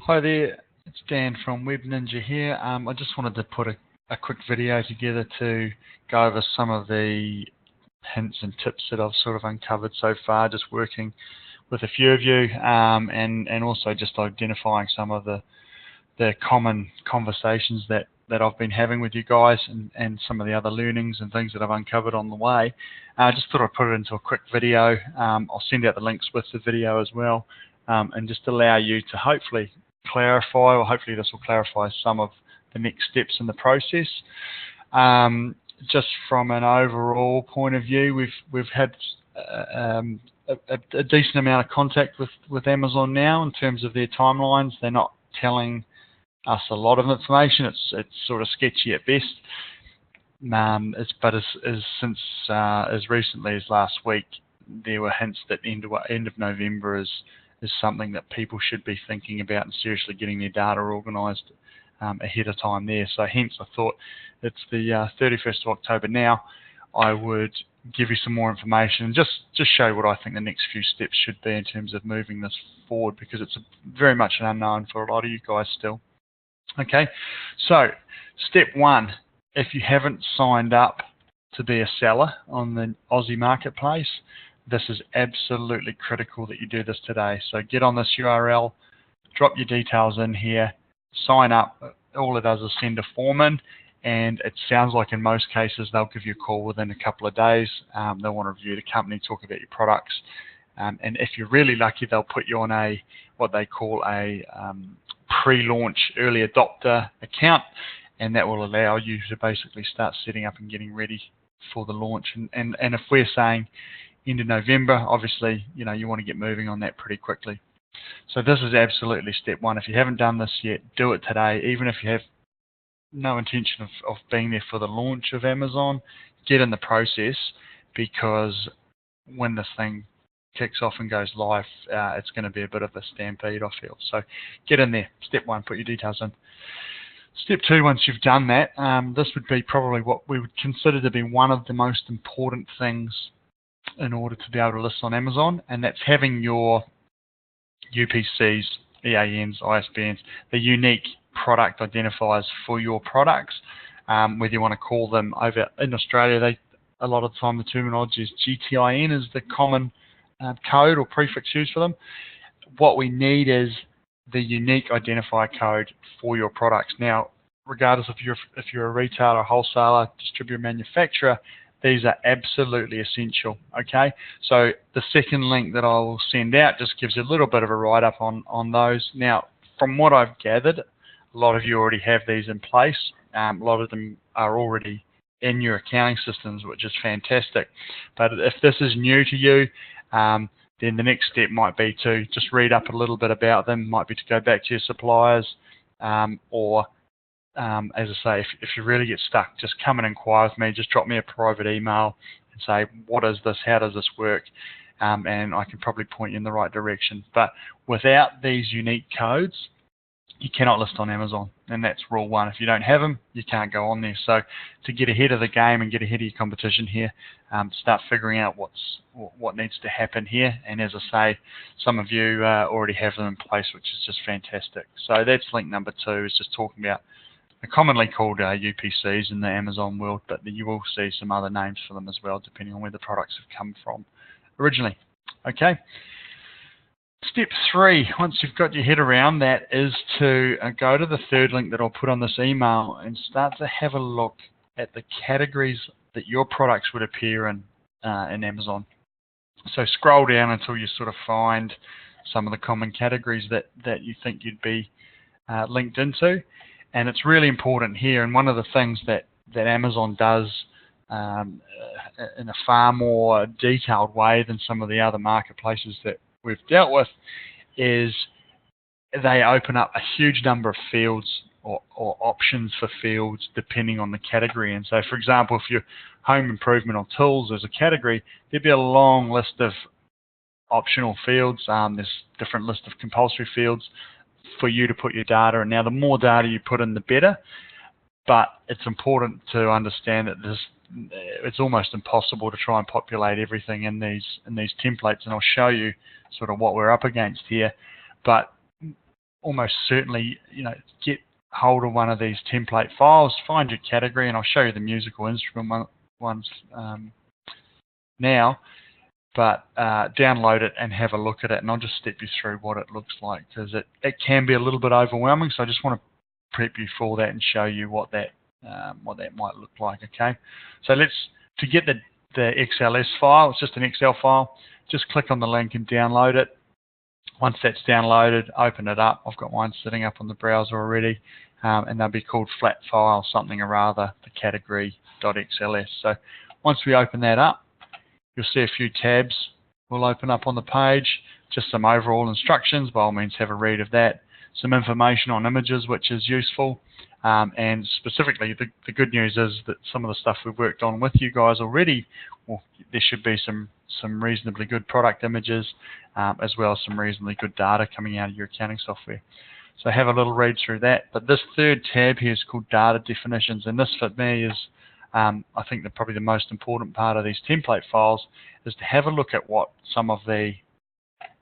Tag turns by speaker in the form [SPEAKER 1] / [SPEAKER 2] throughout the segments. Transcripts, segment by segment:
[SPEAKER 1] Hi there, it's Dan from Web Ninja here. I just wanted to put a quick video together to go over some of the hints and tips that I've sort of uncovered so far, just working with a few of you, and also just identifying some of the common conversations that I've been having with you guys, and some of the other learnings and things that I've uncovered on the way. I just thought I'd put it into a quick video. I'll send out the links with the video as well, and just allow you to hopefully clarify, or hopefully this will clarify some of the next steps in the process. Just from an overall point of view, we've had a decent amount of contact with Amazon now in terms of their timelines. They're not telling us a lot of information. It's sort of sketchy at best. But since as recently as last week, there were hints that end of November is something that people should be thinking about and seriously getting their data organised ahead of time there. So hence I thought it's the 31st of October now. I would give you some more information and just show what I think the next few steps should be in terms of moving this forward, because it's very much an unknown for a lot of you guys still. Okay, so step one, if you haven't signed up to be a seller on the Aussie marketplace, this is absolutely critical that you do this today. So get on this URL, drop your details in here, sign up. All it does is send a form in, and it sounds like in most cases they'll give you a call within a couple of days. They'll want to review the company, talk about your products, and if you're really lucky, they'll put you on what they call a pre-launch early adopter account, and that will allow you to basically start setting up and getting ready for the launch. And if we're saying end of November, obviously, you want to get moving on that pretty quickly. So this is absolutely step one. If you haven't done this yet, do it today. Even if you have no intention of being there for the launch of Amazon, get in the process, because when this thing kicks off and goes live, it's going to be a bit of a stampede, I feel. So get in there. Step one, put your details in. Step two, once you've done that, this would be probably what we would consider to be one of the most important things in order to be able to list on Amazon, and that's having your UPCs, EANs, ISBNs, the unique product identifiers for your products, whether you want to call them over in Australia, a lot of the time the terminology is GTIN is the common code or prefix used for them. What we need is the unique identifier code for your products. Now, regardless if you're a retailer, wholesaler, distributor, manufacturer, these are absolutely essential. Okay, so the second link that I will send out just gives you a little bit of a write-up on those. Now, from what I've gathered, a lot of you already have these in place. A lot of them are already in your accounting systems, which is fantastic. But if this is new to you, then the next step might be to just read up a little bit about them, might be to go back to your suppliers, or as I say, if you really get stuck, just come and inquire with me. Just drop me a private email and say, what is this? How does this work? And I can probably point you in the right direction. But without these unique codes, you cannot list on Amazon, and that's rule one. If you don't have them, you can't go on there. So to get ahead of the game and get ahead of your competition here, start figuring out what needs to happen here. And as I say, some of you already have them in place, which is just fantastic. So that's link number two, is just talking about they're commonly called UPCs in the Amazon world, but you will see some other names for them as well, depending on where the products have come from originally. Okay. Step three, once you've got your head around that, is to go to the third link that I'll put on this email and start to have a look at the categories that your products would appear in Amazon. So scroll down until you sort of find some of the common categories that you think you'd be linked into. And it's really important here, and one of the things that Amazon does in a far more detailed way than some of the other marketplaces that we've dealt with, is they open up a huge number of fields or options for fields depending on the category. And so, for example, if you're home improvement or tools as a category, there'd be a long list of optional fields. There's a different list of compulsory fields for you to put your data in. Now, the more data you put in, the better, but it's important to understand that it's almost impossible to try and populate everything in these templates, and I'll show you sort of what we're up against here. But almost certainly, get hold of one of these template files, find your category, and I'll show you the musical instrument ones now, but download it and have a look at it, and I'll just step you through what it looks like, because it can be a little bit overwhelming, so I just want to prep you for that and show you what that might look like. Okay, so to get the XLS file, it's just an Excel file, just click on the link and download it. Once that's downloaded, open it up. I've got mine sitting up on the browser already, and they'll be called flat file something or other, the category.xls. So once we open that up, you'll see a few tabs will open up on the page, just some overall instructions. By all means, have a read of that. Some information on images, which is useful. And specifically, the good news is that some of the stuff we've worked on with you guys already, well, there should be some reasonably good product images, as well as some reasonably good data coming out of your accounting software. So have a little read through that. But this third tab here is called Data Definitions, and this for me is, I think, probably the most important part of these template files is to have a look at what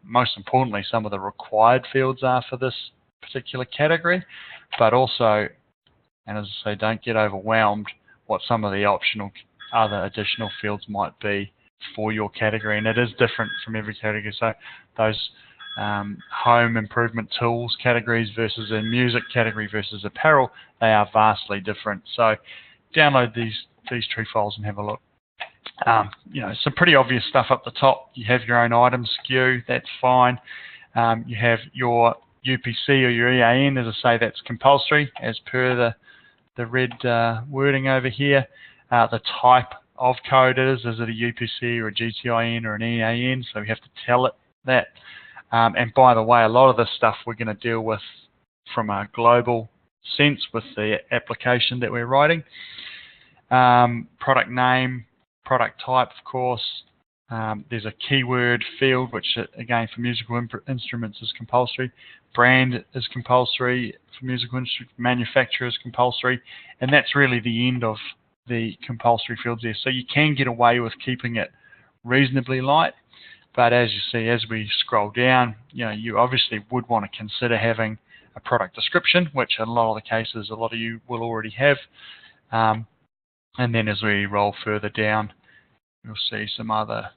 [SPEAKER 1] most importantly, some of the required fields are for this particular category, but also, and as I say, don't get overwhelmed, what some of the other additional fields might be for your category, and it is different from every category. So those home improvement tools categories versus a music category versus apparel, they are vastly different. So download these tree files and have a look. Some pretty obvious stuff up the top. You have your own item SKU, that's fine. You have your UPC or your EAN, as I say, that's compulsory as per the red wording over here. The type of code is it a UPC or a GTIN or an EAN, so we have to tell it that. And by the way, a lot of this stuff we're going to deal with from a global sense with the application that we're writing. Product name, product type, of course. There's a keyword field, which again for musical instruments is compulsory. Brand is compulsory for musical instruments. Manufacturer is compulsory, and that's really the end of the compulsory fields there. So you can get away with keeping it reasonably light, but as you see, as we scroll down, you obviously would want to consider having a product description, which in a lot of the cases, a lot of you will already have. And then as we roll further down, you'll see some other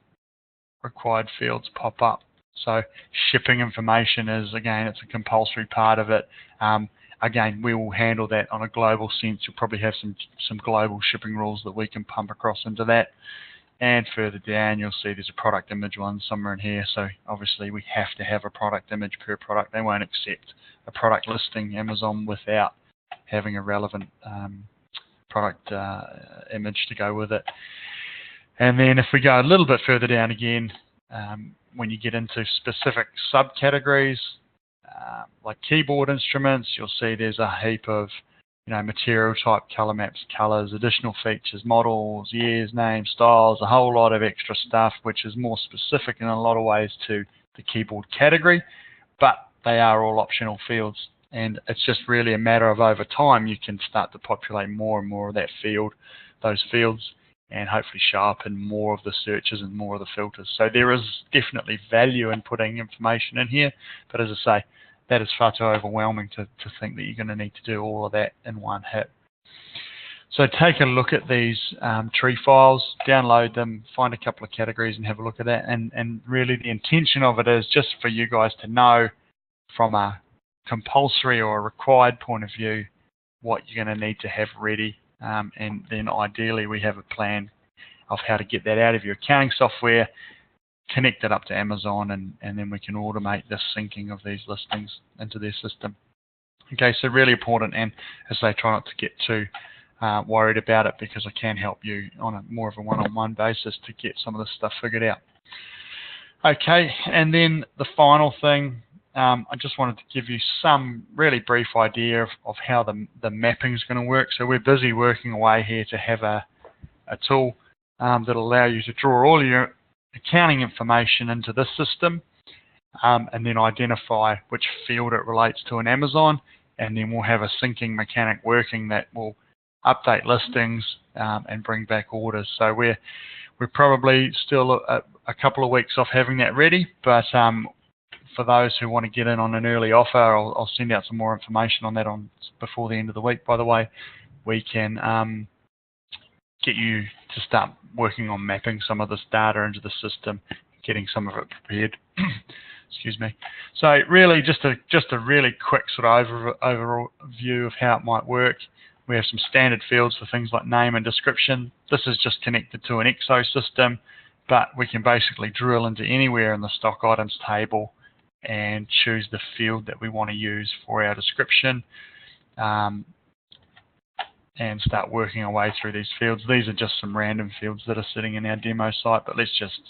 [SPEAKER 1] required fields pop up. So shipping information is, again, it's a compulsory part of it. Again, we will handle that on a global sense. You'll probably have some global shipping rules that we can pump across into that. And further down, you'll see there's a product image one somewhere in here. So obviously we have to have a product image per product. They won't accept a product listing, Amazon, without having a relevant product image to go with it. And then if we go a little bit further down again, when you get into specific subcategories, like keyboard instruments, you'll see there's a heap of material type, color maps, colors, additional features, models, years, names, styles, a whole lot of extra stuff, which is more specific in a lot of ways to the keyboard category, but they are all optional fields. And it's just really a matter of over time, you can start to populate more and more of those fields, and hopefully show up in more of the searches and more of the filters. So there is definitely value in putting information in here, but as I say, that is far too overwhelming to think that you're going to need to do all of that in one hit. So take a look at these tree files, download them, find a couple of categories and have a look at that. And really the intention of it is just for you guys to know from a compulsory or a required point of view what you're going to need to have ready. And then ideally we have a plan of how to get that out of your accounting software, connect it up to Amazon, and then we can automate the syncing of these listings into their system. Okay, so really important, and as I try not to get too worried about it, because I can help you on a more of a one-on-one basis to get some of this stuff figured out. Okay, and then the final thing, I just wanted to give you some really brief idea of how the mapping is going to work. So we're busy working away here to have a tool that'll allow you to draw all your accounting information into this system, and then identify which field it relates to in Amazon, and then we'll have a syncing mechanic working that will update listings and bring back orders. So we're probably still a couple of weeks off having that ready, but for those who want to get in on an early offer, I'll send out some more information on that before the end of the week, by the way. We can get you to start working on mapping some of this data into the system, getting some of it prepared. Excuse me. So really just a really quick sort of overall view of how it might work. We have some standard fields for things like name and description. This is just connected to an EXO system, but we can basically drill into anywhere in the stock items table and choose the field that we want to use for our description, and start working our way through these fields. These are just some random fields that are sitting in our demo site, but let's just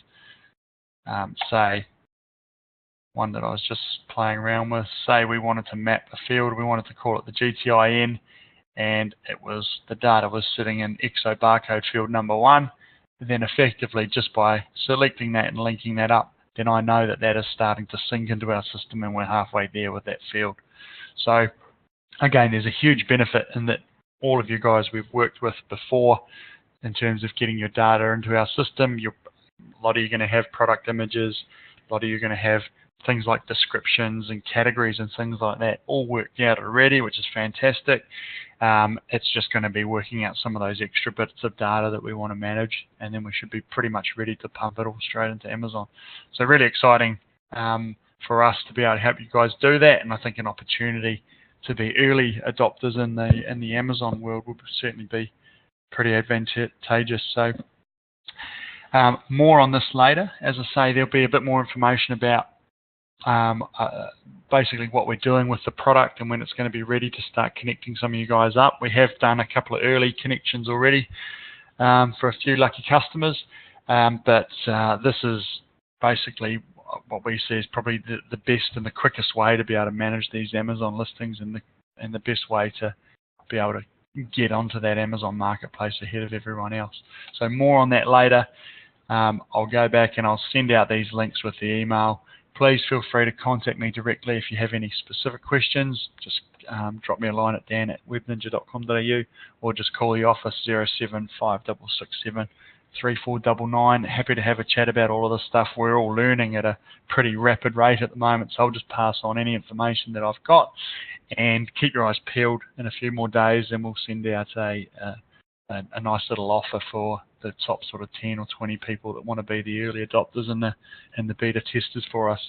[SPEAKER 1] say one that I was just playing around with. Say we wanted to map a field, we wanted to call it the GTIN, and the data was sitting in EXO barcode field number 1. Then effectively, just by selecting that and linking that up, then I know that that is starting to sync into our system and we're halfway there with that field. So again, there's a huge benefit in that all of you guys we've worked with before in terms of getting your data into our system. A lot of you are going to have product images, a lot of you are going to have things like descriptions and categories and things like that all worked out already, which is fantastic. It's just going to be working out some of those extra bits of data that we want to manage, and then we should be pretty much ready to pump it all straight into Amazon. So really exciting for us to be able to help you guys do that, and I think an opportunity to be early adopters in the Amazon world would certainly be pretty advantageous. So more on this later. As I say, there'll be a bit more information about basically what we're doing with the product and when it's going to be ready to start connecting some of you guys up. We have done a couple of early connections already for a few lucky customers, but this is basically what we see is probably the best and the quickest way to be able to manage these Amazon listings, and the best way to be able to get onto that Amazon marketplace ahead of everyone else. So more on that later. I'll go back and I'll send out these links with the email. Please feel free to contact me directly if you have any specific questions. Just drop me a line at dan@webninja.com.au or just call the office 07567 3499. Happy to have a chat about all of this stuff. We're all learning at a pretty rapid rate at the moment, so I'll just pass on any information that I've got, and keep your eyes peeled. In a few more days and we'll send out a nice little offer for the top sort of 10 or 20 people that want to be the early adopters and the beta testers for us.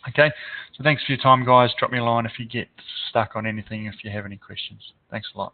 [SPEAKER 1] Okay, so thanks for your time, guys. Drop me a line if you get stuck on anything, if you have any questions. Thanks a lot.